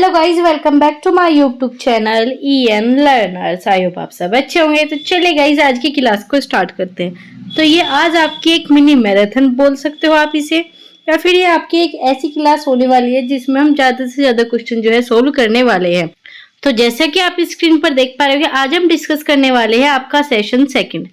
Hello guys, welcome back to my YouTube channel EN learners. I hope आप सब अच्छे होंगे। तो चलिए गाइज, आज की क्लास को स्टार्ट करते हैं। तो ये आज आपकी एक मिनी मैराथन बोल सकते हो आप इसे, या फिर ये आपकी एक ऐसी क्लास होने वाली है जिसमें हम ज्यादा से ज्यादा क्वेश्चन जो है सोल्व करने वाले हैं। तो जैसा कि आप स्क्रीन पर देख पा रहे हो, आज हम डिस्कस करने वाले हैं आपका सेशन सेकंड।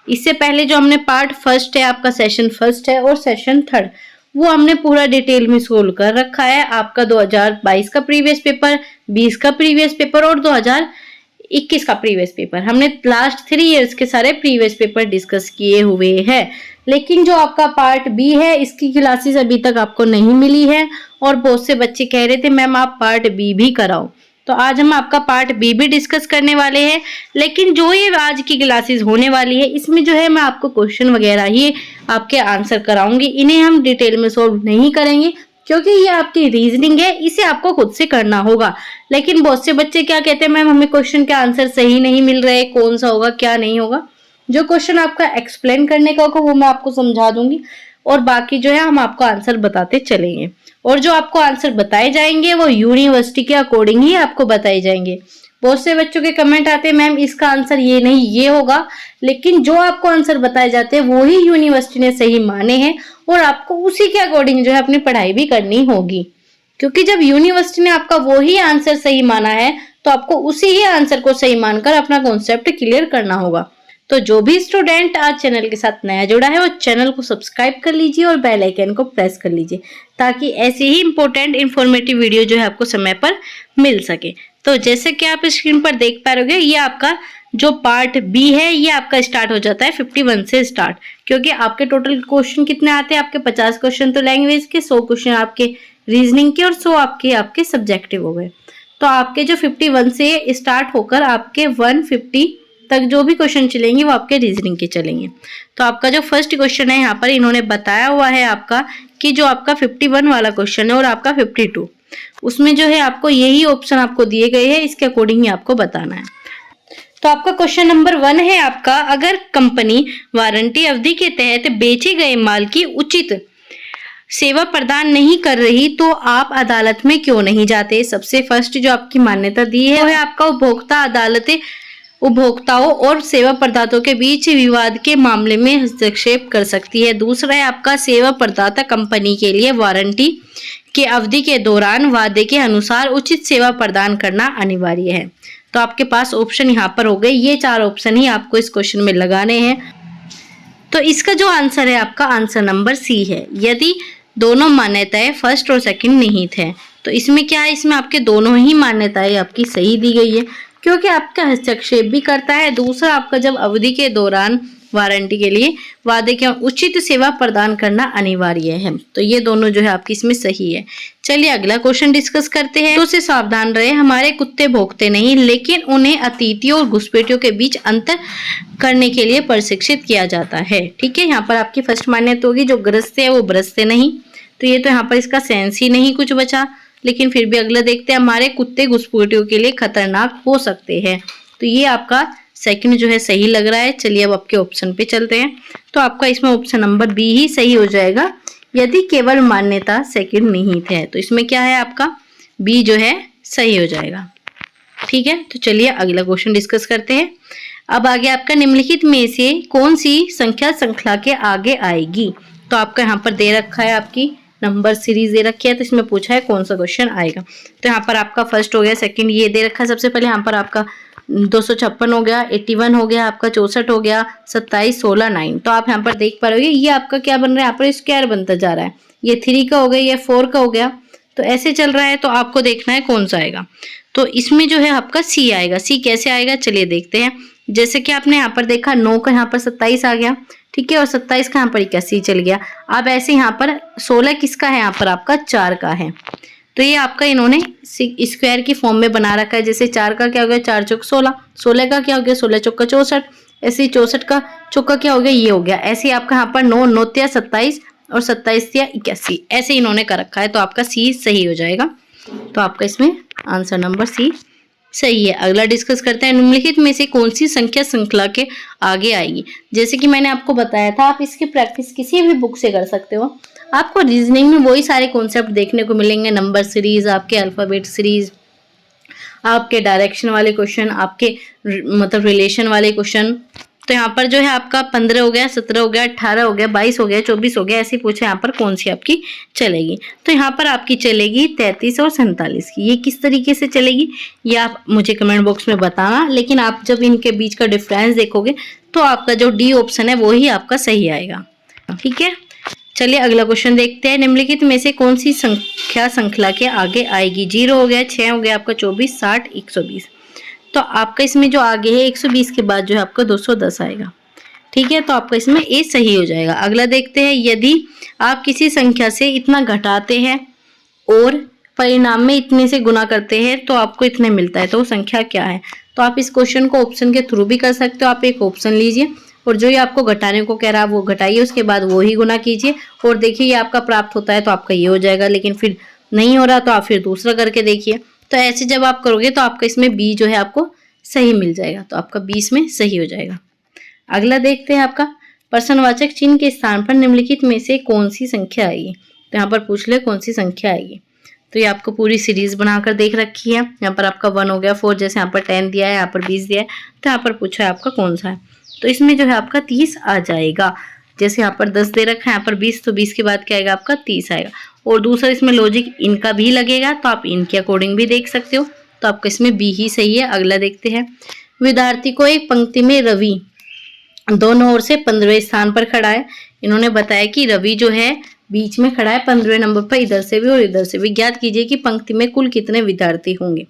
इससे पहले जो हमने पार्ट फर्स्ट है, आपका सेशन फर्स्ट है और सेशन थर्ड, वो हमने पूरा डिटेल में सोल्व कर रखा है। आपका 2022 का प्रीवियस पेपर, 20 का प्रीवियस पेपर और 2021 का प्रीवियस पेपर, हमने लास्ट 3 इयर्स के सारे प्रीवियस पेपर डिस्कस किए हुए हैं। लेकिन जो आपका पार्ट बी है, इसकी क्लासेस अभी तक आपको नहीं मिली है और बहुत से बच्चे कह रहे थे मैम आप पार्ट बी भी कराओ। तो आज हम आपका पार्ट बी भी डिस्कस करने वाले हैं। लेकिन जो ये आज की क्लासेस होने वाली है, इसमें जो है मैं आपको क्वेश्चन वगैरह ही आपके आंसर कराऊंगी। इन्हें हम डिटेल में सोल्व नहीं करेंगे क्योंकि ये आपकी रीजनिंग है, इसे आपको खुद से करना होगा। लेकिन बहुत से बच्चे क्या कहते हैं मैम हमें क्वेश्चन के आंसर सही नहीं मिल रहे, कौन सा होगा क्या नहीं होगा। जो क्वेश्चन आपका एक्सप्लेन करने का होगा वो मैं आपको समझा दूंगी और बाकी जो है हम आपको आंसर बताते चलेंगे। और जो आपको आंसर बताए जाएंगे वो यूनिवर्सिटी के अकॉर्डिंग ही आपको बताए जाएंगे। बहुत से बच्चों के कमेंट आते हैं मैम इसका आंसर ये नहीं ये होगा, लेकिन जो आपको आंसर बताए जाते हैं वो ही यूनिवर्सिटी ने सही माने हैं और आपको उसी के अकॉर्डिंग जो है अपनी पढ़ाई भी करनी होगी। क्योंकि जब यूनिवर्सिटी ने आपका वो ही आंसर सही माना है तो आपको उसी ही आंसर को सही मानकर अपना कॉन्सेप्ट क्लियर करना होगा। तो जो भी स्टूडेंट आज चैनल के साथ नया जुड़ा है वो चैनल को सब्सक्राइब कर लीजिए और बेल आइकन को प्रेस कर लीजिए ताकि ऐसी ही इंपॉर्टेंट इन्फॉर्मेटिव वीडियो जो है आपको समय पर मिल सके। तो जैसे कि आप स्क्रीन पर देख पा रहे हो, ये आपका जो पार्ट बी है ये आपका स्टार्ट हो जाता है 51 से स्टार्ट। क्योंकि आपके टोटल क्वेश्चन कितने आते हैं, आपके 50 क्वेश्चन तो लैंग्वेज के, 100 क्वेश्चन आपके रीजनिंग के और 100 आपके सब्जेक्टिव हो गए। तो आपके जो 51 से स्टार्ट होकर आपके 150 तक जो भी क्वेश्चन चलेंगे वो आपके रीजनिंग के चलेंगे। तो आपका जो फर्स्ट क्वेश्चन है यहाँ पर इन्होंने बताया हुआ है आपका कि जो आपका 51 वाला क्वेश्चन है और आपका 52, उसमें जो है आपको यही ऑप्शन आपको दिए गए हैं, इसके अकॉर्डिंग ही आपको बताना है। तो आपका क्वेश्चन नंबर 1 है आपका, अगर कंपनी वारंटी अवधि के तहत बेचे गए माल की उचित सेवा प्रदान नहीं कर रही तो आप अदालत में क्यों नहीं जाते। सबसे फर्स्ट जो आपकी मान्यता दी है वो है आपका उपभोक्ता अदालतें उपभोक्ताओं और सेवा प्रदाताओं के बीच विवाद के मामले में हस्तक्षेप कर सकती है। दूसरा है आपका, सेवा प्रदाता कंपनी के लिए वारंटी के अवधि के दौरान वादे के अनुसार उचित सेवा प्रदान करना अनिवार्य है। तो आपके पास ऑप्शन यहाँ पर हो गए, ये 4 ऑप्शन ही आपको इस क्वेश्चन में लगाने हैं। तो इसका जो आंसर है आपका आंसर नंबर सी है। यदि दोनों मान्यताएं फर्स्ट और सेकंड निहित है तो इसमें क्या है, इसमें आपके दोनों ही मान्यताएं आपकी सही दी गई है क्योंकि आपका हस्तक्षेप भी करता है। दूसरा आपका जब अवधि के दौरान वारंटी के लिए वादे के उचित सेवा प्रदान करना अनिवार्य है। तो ये दोनों जो है आपकी इसमें सही है। चलिए अगला क्वेश्चन डिस्कस करते हैं। तो से सावधान रहे, हमारे कुत्ते भौंकते नहीं लेकिन उन्हें अतिथियों और घुसपैठियों के बीच अंतर करने के लिए प्रशिक्षित किया जाता है। ठीक है, यहाँ पर आपकी फर्स्ट मान्यता होगी जो गरजते हैं वो बरसते नहीं। तो ये तो यहाँ पर इसका सेंस ही नहीं कुछ बचा, लेकिन फिर भी अगला देखते हैं, हमारे कुत्ते घुसपैठियों के लिए खतरनाक हो सकते हैं। तो ये आपका सेकंड जो है सही लग रहा है। चलिए अब आपके ऑप्शन पे चलते हैं। तो आपका इसमें ऑप्शन नंबर बी ही सही हो जाएगा यदि केवल मान्यता सेकंड निहित है। तो इसमें क्या है आपका बी जो है सही हो जाएगा। ठीक है, तो चलिए अगला क्वेश्चन डिस्कस करते हैं। अब आगे आपका निम्नलिखित में से कौन सी संख्या श्रृंखला के आगे आएगी। तो आपका यहाँ पर दे रखा है, आपकी नंबर सीरीज दे रखी है, तो इसमें पूछा है कौन सा क्वेश्चन आएगा। तो यहाँ पर आपका फर्स्ट हो गया, सेकंड ये दे रखा है। सबसे पहले यहाँ पर आपका 256 हो गया, 81 हो गया, आपका 64 हो गया, 27, 16, 9। तो आप यहाँ पर देख पा रहे हो ये आपका क्या बन रहा है, यहाँ पर स्क्वायर बनता जा रहा है। ये 3 का हो गया, ये 4 का हो गया, तो ऐसे चल रहा है। तो आपको देखना है कौन सा आएगा। तो इसमें जो है आपका सी आएगा। सी कैसे आएगा चलिए देखते हैं। जैसे कि आपने यहाँ पर देखा 9 का यहाँ पर 27 आ गया, ठीक है, और 27 का यहाँ पर 81 चल गया। अब ऐसे यहाँ पर 16 किसका है, यहाँ पर आपका 4 का है। तो ये आपका इन्होंने स्क्वायर की फॉर्म में बना रखा है। जैसे 4 का क्या हो गया, 4 चौक 16, 16 का क्या हो गया, 16 चौका 64, ऐसे ही 64 का चौका क्या हो गया, ये हो गया। ऐसे ही आपका यहाँ पर 9 9 या 27 और 27 या 81 ऐसे इन्होंने कर रखा है। तो आपका सी सही हो जाएगा। तो आपका इसमें आंसर नंबर सी सही है। अगला डिस्कस करते हैं, निम्नलिखित में से कौन सी संख्या श्रृंखला के आगे आएगी। जैसे कि मैंने आपको बताया था, आप इसकी प्रैक्टिस किसी भी बुक से कर सकते हो। आपको रीजनिंग में वही सारे कॉन्सेप्ट देखने को मिलेंगे, नंबर सीरीज, आपके अल्फाबेट सीरीज, आपके डायरेक्शन वाले क्वेश्चन, आपके मतलब रिलेशन वाले क्वेश्चन। तो यहाँ पर जो है आपका 15 हो गया, 17 हो गया, 18 हो गया, 22 हो गया, 24 हो गया, ऐसे पूछे यहाँ पर कौन सी आपकी चलेगी। तो यहाँ पर आपकी चलेगी 33 और 47 की। ये किस तरीके से चलेगी ये आप मुझे कमेंट बॉक्स में बताना, लेकिन आप जब इनके बीच का डिफरेंस देखोगे तो आपका जो डी ऑप्शन है वो ही आपका सही आएगा। ठीक है, चलिए अगला क्वेश्चन देखते हैं। निम्नलिखित में से कौन सी संख्या श्रृंखला के आगे आएगी? 0 हो गया, 6 हो गया आपका, 24, 60, 120। तो आपका इसमें जो आगे है 120 के बाद जो है आपका 210 आएगा। ठीक है, तो आपका इसमें ए सही हो जाएगा। अगला देखते हैं, यदि आप किसी संख्या से इतना घटाते हैं और परिणाम में इतने से गुना करते हैं तो आपको इतने मिलता है, तो वो संख्या क्या है? तो आप इस क्वेश्चन को ऑप्शन के थ्रू भी कर सकते हो। आप एक ऑप्शन लीजिए और जो ये आपको घटाने को कह रहा है वो घटाइए, उसके बाद वो ही गुना कीजिए और देखिए ये आपका प्राप्त होता है तो आपका ये हो जाएगा, लेकिन फिर नहीं हो रहा तो आप फिर दूसरा करके देखिए। तो ऐसे जब आप करोगे तो आपका इसमें बी जो है आपको सही मिल जाएगा, तो आपका 20 में सही हो जाएगा। अगला देखते हैं आपका, प्रश्नवाचक चिन्ह के स्थान पर निम्नलिखित में से कौन सी संख्या आएगी? तो यहाँ पर पूछ ले कौन सी संख्या आएगी। तो ये आपको पूरी सीरीज बनाकर देख रखी है। यहाँ पर आपका 1 हो गया, 4 जैसे यहाँ पर 10 दिया है, यहाँ पर 20 दिया है, तो यहाँ पर पूछा है आपका कौन सा है। तो इसमें जो है आपका 30 आ जाएगा। जैसे यहाँ पर 10 दे रखा है, यहाँ पर 20, तो 20 के बाद क्या आएगा आपका 30 आएगा। और दूसरा इसमें लॉजिक इनका भी लगेगा, तो आप इनके अकॉर्डिंग भी देख सकते हो, तो आपका इसमें बी ही सही है। अगला देखते हैं, विद्यार्थी को एक पंक्ति में रवि दोनों ओर से 15वें स्थान पर खड़ा है। इन्होंने बताया कि रवि जो है बीच में खड़ा है 15वें नंबर पर, इधर से भी और इधर से भी। ज्ञात कीजिए कि पंक्ति में कुल कितने विद्यार्थी होंगे।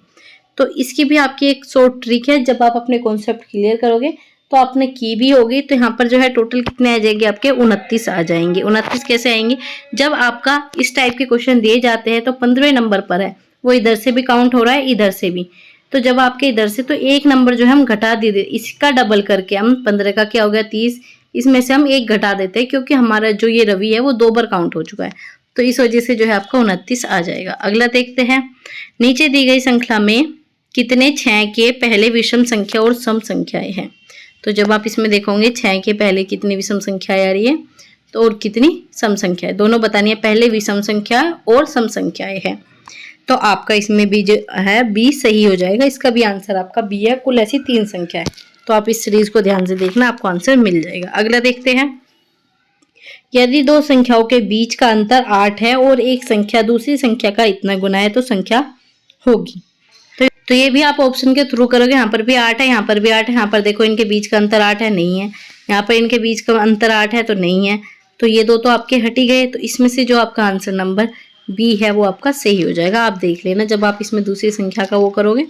तो इसकी भी आपकी एक शॉर्ट ट्रिक है, जब आप अपने कॉन्सेप्ट क्लियर करोगे तो आपने की भी होगी। तो यहाँ पर जो है टोटल कितने आ जाएंगे आपके 29 आ जाएंगे। 29 कैसे आएंगे? जब आपका इस टाइप के क्वेश्चन दिए जाते हैं तो 15वें नंबर पर है, वो इधर से भी काउंट हो रहा है, इधर से भी। तो जब आपके इधर से तो एक नंबर जो है हम घटा दे, इसका डबल करके हम 15 का क्या हो गया 30, इसमें से हम एक घटा देते हैं क्योंकि हमारा जो ये रवि है वो 2 बार काउंट हो चुका है, तो इस वजह से जो है आपका 29 आ जाएगा। अगला देखते हैं, नीचे दी गई श्रृंखला में कितने 6 के पहले विषम संख्या और सम संख्याएं हैं? तो जब आप इसमें देखोगे 6 के पहले कितनी विषम संख्याएं आ रही है तो और कितनी सम संख्याएं, दोनों बतानी है। पहले विषम संख्या और सम संख्याएं हैं, तो आपका इसमें भी जो है बी सही हो जाएगा। इसका भी आंसर आपका बी है। कुल ऐसी 3 संख्या है, तो आप इस सीरीज को ध्यान से देखना, आपको आंसर मिल जाएगा। अगला देखते हैं, यदि 2 संख्याओं के बीच का अंतर 8 है और एक संख्या दूसरी संख्या का इतना गुना है तो संख्या होगी। तो ये भी आप ऑप्शन के थ्रू करोगे। यहाँ पर भी 8 है, यहाँ पर भी 8 है, यहाँ पर देखो इनके बीच का अंतर 8 है, नहीं है। यहाँ पर इनके बीच का अंतर 8 है तो नहीं है, तो ये 2 तो आपके हट ही गए। तो इसमें से जो आपका आंसर नंबर बी है वो आपका सही हो जाएगा। आप देख लेना, जब आप इसमें दूसरी संख्या का वो करोगे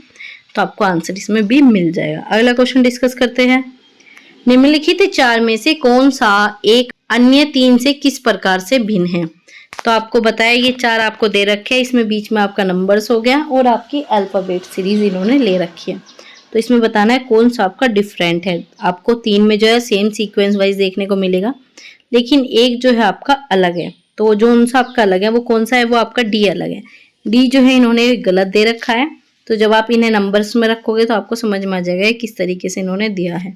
तो आपको आंसर इसमें भी मिल जाएगा। अगला क्वेश्चन डिस्कस करते हैं, निम्नलिखित 4 में से कौन सा एक अन्य 3 से किस प्रकार से भिन्न है? तो आपको बताया ये 4 आपको दे रखे हैं, इसमें बीच में आपका नंबर्स हो गया और आपकी अल्फाबेट सीरीज इन्होंने ले रखी है। तो इसमें बताना है कौन सा आपका डिफरेंट है। आपको 3 में जो है सेम सीक्वेंस वाइज देखने को मिलेगा, लेकिन एक जो है आपका अलग है। तो जो उनसा आपका अलग है वो कौन सा है? वो आपका डी अलग है। डी जो है इन्होंने गलत दे रखा है, तो जब आप इन्हें नंबर्स में रखोगे तो आपको समझ में आ जाएगा किस तरीके से इन्होंने दिया है।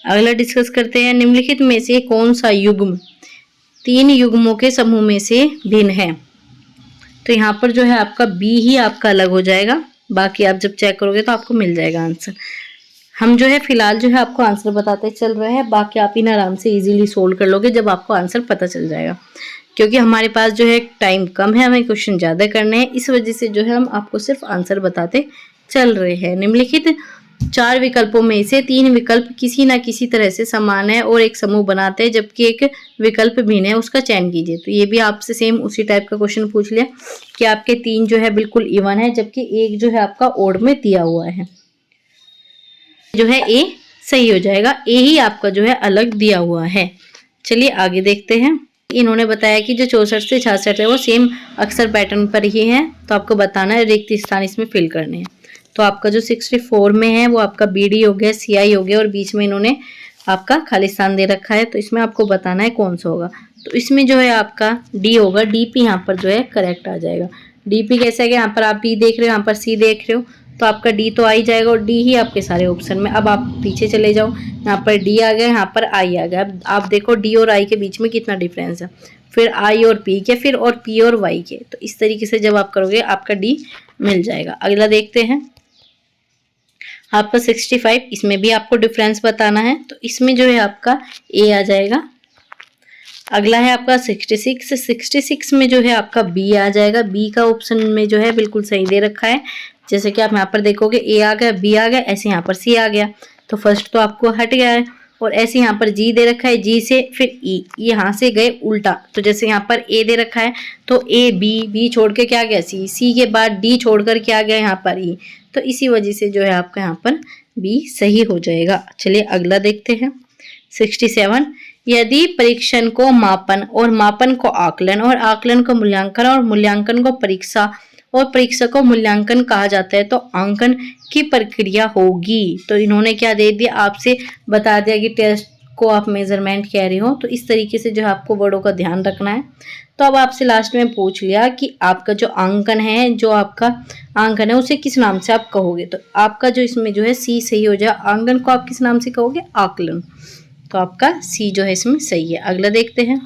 अगला डिस्कस करते हैं, निम्नलिखित में से कौन सा युग्म 3 युग्मों के समूह में से भिन्न है? तो यहाँ पर जो है आपका बी ही आपका अलग हो जाएगा, बाकी आप जब चेक करोगे तो आपको मिल जाएगा आंसर। हम जो है फिलहाल जो है आपको आंसर बताते चल रहे हैं, बाकी आप इन आराम से इजीली सोल्व कर लोगे जब आपको आंसर पता चल जाएगा। क्योंकि हमारे पास जो है टाइम कम है, हमें क्वेश्चन ज़्यादा करने हैं, इस वजह से जो है हम आपको सिर्फ आंसर बताते चल रहे हैं। निम्नलिखित 4 विकल्पों में से 3 विकल्प किसी न किसी तरह से समान है और एक समूह बनाते हैं, जबकि एक विकल्प भिन्न है, उसका चयन कीजिए। तो ये भी आपसे सेम उसी टाइप का क्वेश्चन पूछ लिया कि आपके 3 जो है बिल्कुल इवन है, जबकि एक जो है आपका ओड में दिया हुआ है, जो है ए सही हो जाएगा। ए ही आपका जो है अलग दिया हुआ है। चलिए आगे देखते हैं। इन्होंने बताया कि जो 64 से 66 है वो सेम अक्सर पैटर्न पर ही है, तो आपको बताना है रिक्त स्थान इसमें फिल करने हैं। तो आपका जो 64 में है वो आपका बी डी हो गया, सी आई हो गया और बीच में इन्होंने आपका खाली स्थान दे रखा है, तो इसमें आपको बताना है कौन सा होगा। तो इसमें जो है आपका डी होगा, डी पी यहाँ पर जो है करेक्ट आ जाएगा। डी पी कैसे है? यहाँ पर आप डी देख रहे हो, यहाँ पर सी देख रहे हो, तो आपका डी तो आ ही जाएगा और डी ही आपके सारे ऑप्शन में। अब आप पीछे चले जाओ, यहाँ पर डी आ गया, यहाँ पर आई आ गया। अब आप देखो डी और आई के बीच में कितना डिफरेंस है, फिर आई और पी के, फिर और पी और वाई के। तो इस तरीके से जब आप करोगे आपका डी मिल जाएगा। अगला देखते हैं आपका 65, इसमें भी आपको डिफरेंस बताना है, तो इसमें जो है आपका ए आ जाएगा। अगला है आपका 66, 66 में जो है आपका बी आ जाएगा। बी का ऑप्शन में जो है बिल्कुल सही दे रखा है, जैसे कि आप यहाँ पर देखोगे ए आ गया, बी आ गया, ऐसे यहाँ पर सी आ गया, तो फर्स्ट तो आपको हट गया है। और ऐसे यहाँ पर जी दे रखा है, जी से फिर ई, यहाँ से गए उल्टा। तो जैसे यहाँ पर ए दे रखा है तो ए बी, बी छोड़ के क्या गया सी, सी के बाद डी छोड़कर क्या गया यहाँ पर ई, तो इसी वजह से जो है आपका यहाँ पर बी सही हो जाएगा। चलिए अगला देखते हैं 67, यदि परीक्षण को मापन और मापन को आकलन और आकलन को मूल्यांकन और मूल्यांकन को परीक्षा और परीक्षा को मूल्यांकन कहा जाता है तो अंकन की प्रक्रिया होगी। तो इन्होंने क्या दे दिया, आपसे बता दिया कि टेस्ट को आप मेजरमेंट कह रहे हो, तो इस तरीके से जो है आपको वर्डों का ध्यान रखना है। तो अब आपसे लास्ट में पूछ लिया कि आपका जो अंकन है, जो आपका अंकन है उसे किस नाम से आप कहोगे, तो आपका जो इसमें जो है सी सही हो जाए। अंकन को आप किस नाम से कहोगे, आकलन, तो आपका सी जो है इसमें सही है। अगला देखते हैं,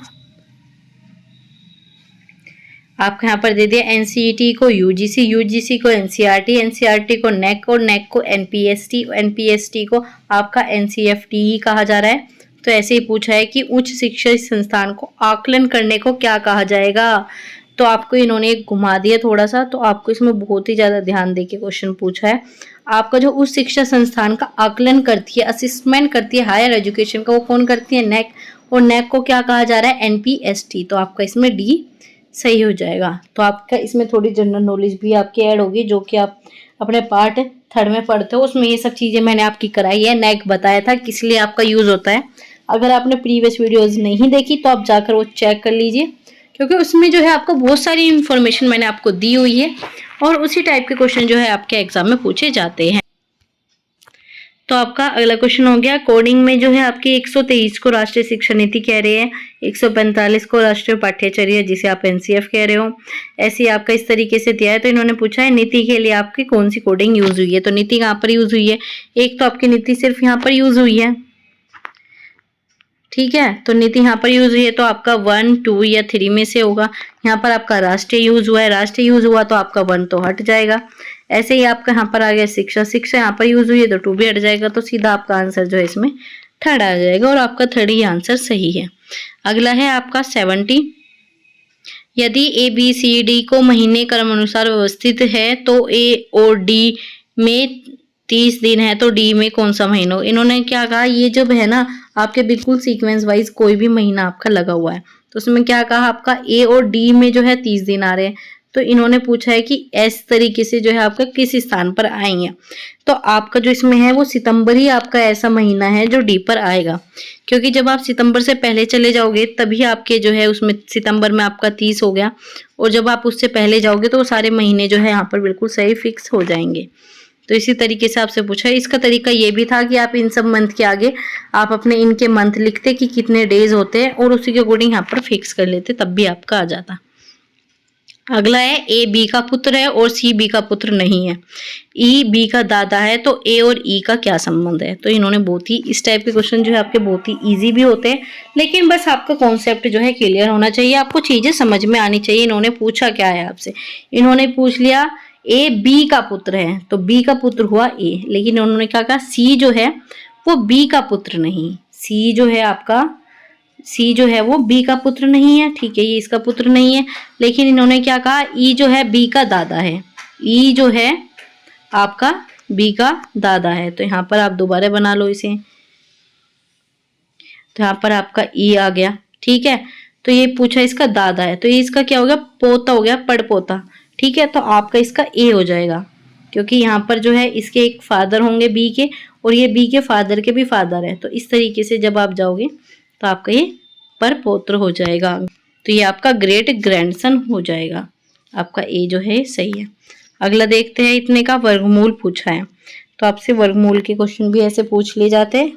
आपको यहाँ पर दे दिया एनसीईटी को यूजीसी, यूजीसी को एनसीईआरटी, एनसीईआरटी को नेक और नेक को एनपीएसटी, एनपीएसटी को आपका एनसीएफटी ही कहा जा रहा है। तो ऐसे ही पूछा है कि उच्च शिक्षा संस्थान को आकलन करने को क्या कहा जाएगा, तो आपको इन्होंने एक घुमा दिया थोड़ा सा, तो आपको इसमें बहुत ही ज़्यादा ध्यान देके क्वेश्चन पूछा है। आपका जो उच्च शिक्षा संस्थान का आकलन करती है, असिस्मेंट करती है हायर एजुकेशन का, वो कौन करती है, नेक, और नेक को क्या कहा जा रहा है, एनपीएसटी। तो आपका इसमें डी सही हो जाएगा। तो आपका इसमें थोड़ी जनरल नॉलेज भी आपकी ऐड होगी, जो कि आप अपने पार्ट 3 में पढ़ते हो, उसमें ये सब चीज़ें मैंने आपकी कराई है। नेक बताया था किस लिए आपका यूज़ होता है। अगर आपने प्रीवियस वीडियोस नहीं देखी तो आप जाकर वो चेक कर लीजिए, क्योंकि उसमें जो है आपको बहुत सारी इन्फॉर्मेशन मैंने आपको दी हुई है और उसी टाइप के क्वेश्चन जो है आपके एग्जाम में पूछे जाते हैं। तो आपका अगला क्वेश्चन हो गया, कोडिंग में जो है आपकी 123 को राष्ट्रीय शिक्षा नीति कह रहे हैं, 145 को राष्ट्रीय पाठ्यचर्या जिसे आप एनसीएफ कह रहे हो, ऐसे ही आपका इस तरीके से दिया है। तो इन्होंने पूछा है नीति के लिए आपकी कौन सी कोडिंग यूज हुई है, तो नीति कहाँ पर यूज हुई है, एक तो आपकी नीति सिर्फ यहाँ पर यूज हुई है, ठीक है, तो नीति यहाँ पर यूज हुई है, तो आपका 1, 2 या 3 में से होगा। यहाँ पर आपका राष्ट्रीय यूज हुआ है, राष्ट्रीय यूज हुआ तो आपका 1 तो हट जाएगा। ऐसे ही आपका यहाँ पर आ गया शिक्षा, शिक्षा यहाँ पर यूज हुई है तो 2 भी हट जाएगा, तो सीधा आपका आंसर जो है इसमें 3rd आ जाएगा और आपका 3rd ही आंसर सही है। अगला है आपका 70, यदि ए बी सी डी को महीने क्रम अनुसार व्यवस्थित है तो ए और डी में 30 दिन है तो डी में कौन सा महीना हो। इन्होंने क्या कहा, ये जब है ना आपके बिल्कुल सीक्वेंस वाइज कोई भी महीना आपका लगा हुआ है, तो उसमें क्या कहा आपका ए और डी में जो है 30 दिन आ रहे हैं, तो इन्होंने पूछा है कि इस तरीके से जो है आपका किस स्थान पर आएंगे। तो आपका जो इसमें है वो सितंबर ही आपका ऐसा महीना है जो डी पर आएगा, क्योंकि जब आप सितंबर से पहले चले जाओगे तभी आपके जो है उसमें सितंबर में आपका 30 हो गया, और जब आप उससे पहले जाओगे तो वो सारे महीने जो है यहाँ पर बिल्कुल सही फिक्स हो जाएंगे। तो इसी तरीके से आपसे पूछा है। इसका तरीका ये भी था कि आप इन सब मंथ के आगे आप अपने इनके मंथ लिखते कि कितने डेज होते हैं और उसी के अकॉर्डिंग यहाँ पर फिक्स कर लेते, तब भी आपका आ जाता। अगला है ए बी का पुत्र है और सी बी का पुत्र नहीं है, ई बी का दादा है, तो ए और ई का क्या संबंध है। तो इन्होंने बहुत ही इस टाइप के क्वेश्चन जो है आपके बहुत ही इजी भी होते हैं, लेकिन बस आपका कॉन्सेप्ट जो है क्लियर होना चाहिए, आपको चीजें समझ में आनी चाहिए। इन्होंने पूछा क्या है आपसे, इन्होंने पूछ लिया ए बी का पुत्र है तो बी का पुत्र हुआ ए, लेकिन उन्होंने क्या कहा सी जो है वो बी का पुत्र नहीं, सी जो है आपका सी जो है वो बी का पुत्र नहीं है, ठीक है, ये इसका पुत्र नहीं है। लेकिन इन्होंने क्या कहा, ई जो है बी का दादा है, ई जो है आपका बी का दादा है। तो यहाँ पर आप दोबारा बना लो इसे, तो यहाँ पर आपका ई आ गया, ठीक है। तो ये पूछा इसका दादा है, तो ये इसका क्या हो गया, पोता हो गया, पड़पोता, ठीक है। तो आपका इसका ए हो जाएगा, क्योंकि यहाँ पर जो है इसके एक फादर होंगे बी के, और ये बी के फादर के भी फादर है। तो इस तरीके से जब आप जाओगे तो आपका ये परपौत्र हो जाएगा, तो ये आपका ग्रेट ग्रैंडसन हो जाएगा। आपका ए जो है सही है। अगला देखते हैं, इतने का वर्गमूल पूछा है, तो आपसे वर्गमूल के क्वेश्चन भी ऐसे पूछ लिए जाते हैं,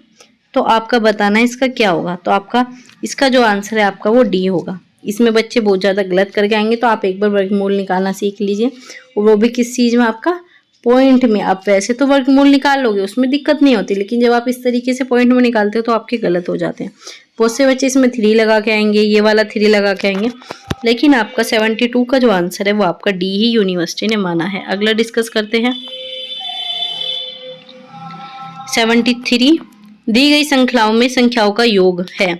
तो आपका बताना है इसका क्या होगा। तो आपका इसका जो आंसर है आपका वो डी होगा। इसमें बच्चे बहुत ज़्यादा गलत करके आएंगे, तो आप एक बार वर्गमूल निकालना सीख लीजिए, और वो भी किस चीज़ में, आपका पॉइंट में आप वैसे तो वर्गमूल निकाल लोगे, उसमें दिक्कत नहीं होती, लेकिन जब आप इस तरीके से पॉइंट में निकालते हो तो आपके गलत हो जाते हैं। बहुत से बच्चे इसमें 3 लगा के आएंगे, ये वाला 3 लगा के आएंगे, लेकिन आपका 72 का जो आंसर है वो आपका डी ही यूनिवर्सिटी ने माना है। अगला डिस्कस करते हैं 73। दी गई संख्याओं में संख्याओं का योग है।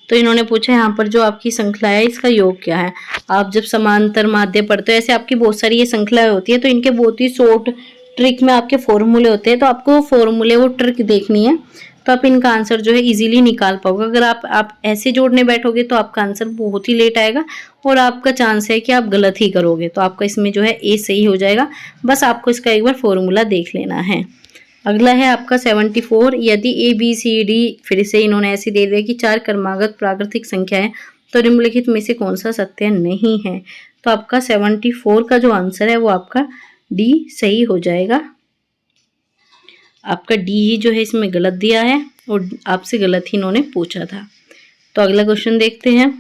तो इन्होंने पूछा यहाँ पर जो आपकी श्रृंखला है इसका योग क्या है। आप जब समांतर माध्य पढ़ते हो, ऐसे आपकी बहुत सारी ये श्रृंखलाएं होती है, तो इनके बहुत ही शॉर्ट ट्रिक में आपके फॉर्मूले होते हैं, तो आपको फॉर्मूले वो ट्रिक देखनी है, तो आप इनका आंसर जो है इजीली निकाल पाओगे। अगर आप ऐसे जोड़ने बैठोगे तो आपका आंसर बहुत ही लेट आएगा और आपका चांस है कि आप गलत ही करोगे। तो आपका इसमें जो है ए सही हो जाएगा, बस आपको इसका एक बार फॉर्मूला देख लेना है। अगला है आपका 74। यदि ए बी सी डी, फिर से इन्होंने ऐसे दे दिया कि 4 क्रमागत प्राकृतिक संख्या है, तो निम्नलिखित में से कौन सा सत्य नहीं है। तो आपका 74 का जो आंसर है वो आपका डी सही हो जाएगा। आपका डी ही जो है इसमें गलत दिया है और आपसे गलत ही इन्होंने पूछा था। तो अगला क्वेश्चन देखते हैं।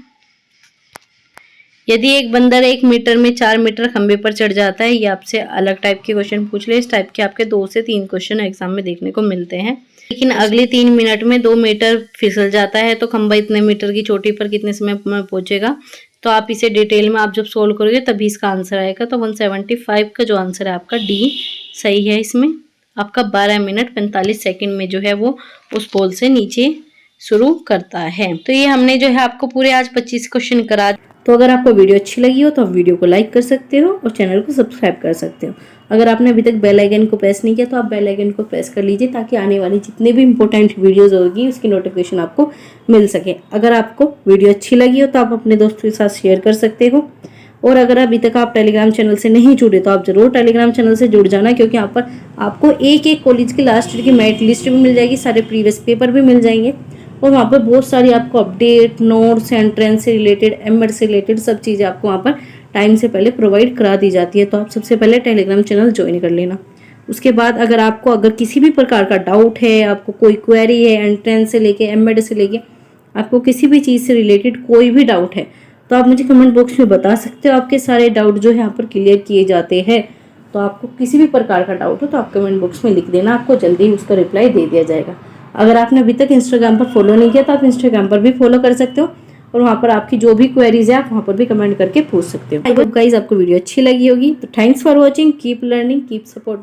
यदि एक बंदर 1 मीटर में 4 मीटर खंबे पर चढ़ जाता है, ये आपसे अलग टाइप के क्वेश्चन पूछ ले। इस टाइप के आपके 2 से 3 क्वेश्चन एग्जाम में देखने को मिलते हैं। लेकिन अगले 3 मिनट में 2 मीटर फिसल जाता है, तो खंबा इतने मीटर की चोटी पर कितने समय में पहुंचेगा। तो आप इसे डिटेल में आप जब सोल्व करोगे तभी इसका आंसर आएगा। तो 175 का जो आंसर है आपका डी सही है। इसमें आपका 12 मिनट 45 सेकेंड में जो है वो उस पोल से नीचे शुरू करता है। तो ये हमने जो है आपको पूरे आज 25 क्वेश्चन करा। तो अगर आपको वीडियो अच्छी लगी हो तो आप वीडियो को लाइक कर सकते हो और चैनल को सब्सक्राइब कर सकते हो। अगर आपने अभी तक बेल आइकन को प्रेस नहीं किया तो आप बेल आइकन को प्रेस कर लीजिए, ताकि आने वाली जितने भी इंपॉर्टेंट वीडियोस होगी उसकी नोटिफिकेशन आपको मिल सके। अगर आपको वीडियो अच्छी लगी हो तो आप अपने दोस्तों के साथ शेयर कर सकते हो। और अगर अभी तक आप टेलीग्राम चैनल से नहीं जुड़े तो आप जरूर टेलीग्राम चैनल से जुड़ जाना, क्योंकि यहाँ पर आपको एक कॉलेज की लास्ट ईयर की मेरिट लिस्ट भी मिल जाएगी, सारे प्रीवियस पेपर भी मिल जाएंगे, और वहाँ पर बहुत सारी आपको अपडेट, नोट्स, एंट्रेंस से रिलेटेड, एमएड से रिलेटेड सब चीज़ें आपको वहाँ पर टाइम से पहले प्रोवाइड करा दी जाती है। तो आप सबसे पहले टेलीग्राम चैनल ज्वाइन कर लेना। उसके बाद अगर किसी भी प्रकार का डाउट है, आपको कोई क्वेरी है, एंट्रेंस से लेके एमएड से लेके आपको किसी भी चीज़ से रिलेटेड कोई भी डाउट है, तो आप मुझे कमेंट बॉक्स में बता सकते हो। आपके सारे डाउट जो है यहाँ पर क्लियर किए जाते हैं। तो आपको किसी भी प्रकार का डाउट हो तो आप कमेंट बॉक्स में लिख देना, आपको जल्दी ही उसका रिप्लाई दे दिया जाएगा। अगर आपने अभी तक इंस्टाग्राम पर फॉलो नहीं किया तो आप इंस्टाग्राम पर भी फॉलो कर सकते हो, और वहाँ पर आपकी जो भी क्वेरीज है आप वहाँ पर भी कमेंट करके पूछ सकते हो। आई होप गाइस आपको वीडियो अच्छी लगी होगी। तो thanks for watching, keep learning, keep support.